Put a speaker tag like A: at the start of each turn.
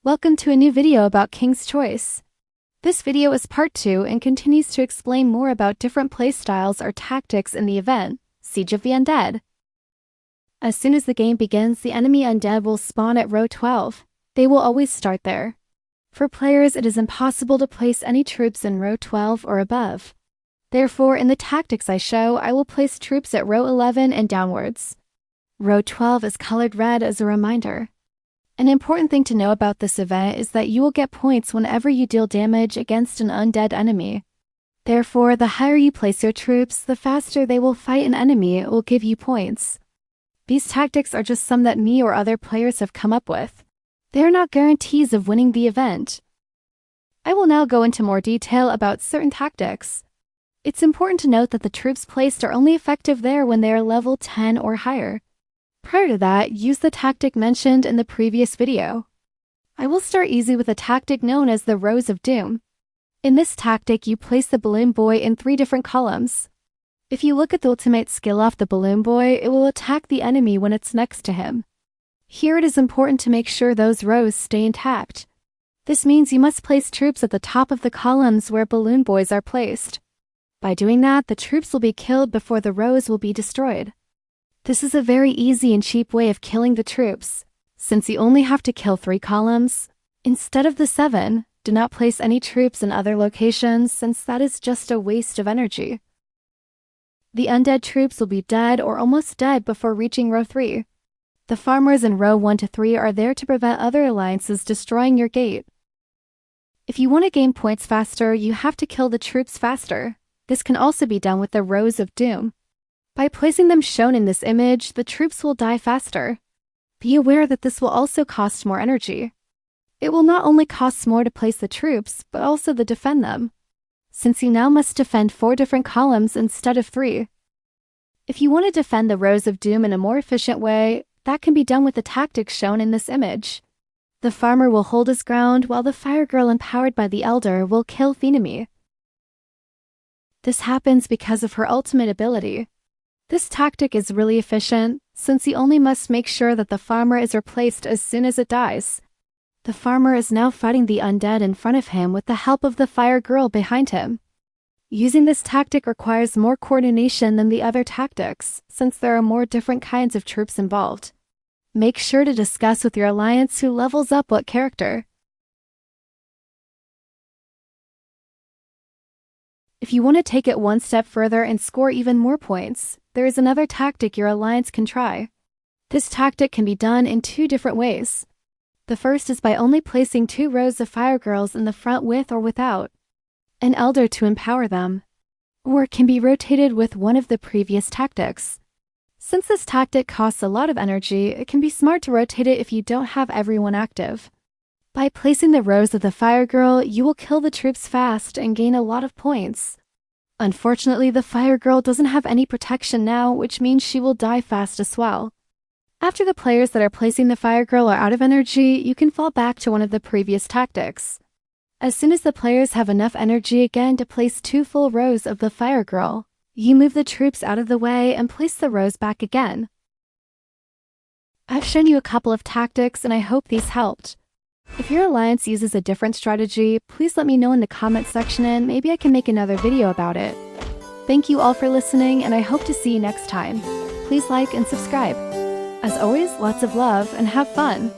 A: Welcome to a new video about King's Choice. This video is part 2 and continues to explain more about different playstyles or tactics in the event, Siege of the Undead. As soon as the game begins, the enemy Undead will spawn at row 12. They will always start there. For players, it is impossible to place any troops in row 12 or above. Therefore, in the tactics I show, I will place troops at row 11 and downwards. Row 12 is colored red as a reminder. An important thing to know about this event is that you will get points whenever you deal damage against an undead enemy. Therefore, the higher you place your troops, the faster they will fight an enemy. It will give you points. These tactics are just some that me or other players have come up with. They are not guarantees of winning the event. I will now go into more detail about certain tactics. It's important to note that the troops placed are only effective there when they are level 10 or higher. Prior to that, use the tactic mentioned in the previous video. I will start easy with a tactic known as the Rows of Doom. In this tactic, you place the balloon boy in 3 different columns. If you look at the ultimate skill off the balloon boy, it will attack the enemy when it's next to him. Here it is important to make sure those rows stay intact. This means you must place troops at the top of the columns where balloon boys are placed. By doing that, the troops will be killed before the rows will be destroyed. This is a very easy and cheap way of killing the troops. Since you only have to kill 3 columns, instead of the 7, do not place any troops in other locations since that is just a waste of energy. The undead troops will be dead or almost dead before reaching row 3. The farmers in row 1 to 3 are there to prevent other alliances destroying your gate. If you want to gain points faster, you have to kill the troops faster. This can also be done with the Rows of Doom. By placing them shown in this image, the troops will die faster. Be aware that this will also cost more energy. It will not only cost more to place the troops, but also to defend them, since you now must defend 4 different columns instead of 3. If you want to defend the Rows of Doom in a more efficient way, that can be done with the tactics shown in this image. The farmer will hold his ground while the fire girl empowered by the elder will kill the enemy. This happens because of her ultimate ability. This tactic is really efficient, since you only must make sure that the farmer is replaced as soon as it dies. The farmer is now fighting the undead in front of him with the help of the fire girl behind him. Using this tactic requires more coordination than the other tactics, since there are more different kinds of troops involved. Make sure to discuss with your alliance who levels up what character. If you want to take it one step further and score even more points, there is another tactic your alliance can try. This tactic can be done in 2 different ways. The first is by only placing 2 rows of fire girls in the front with or without an elder to empower them. Or it can be rotated with one of the previous tactics. Since this tactic costs a lot of energy, it can be smart to rotate it if you don't have everyone active. By placing the rows of the fire girl, you will kill the troops fast and gain a lot of points. Unfortunately, the fire girl doesn't have any protection now, which means she will die fast as well. After the players that are placing the fire girl are out of energy, you can fall back to one of the previous tactics. As soon as the players have enough energy again to place 2 full rows of the fire girl, you move the troops out of the way and place the rows back again. I've shown you a couple of tactics and I hope these helped. If your alliance uses a different strategy, please let me know in the comment section and maybe I can make another video about it. Thank you all for listening and I hope to see you next time. Please like and subscribe. As always, lots of love and have fun!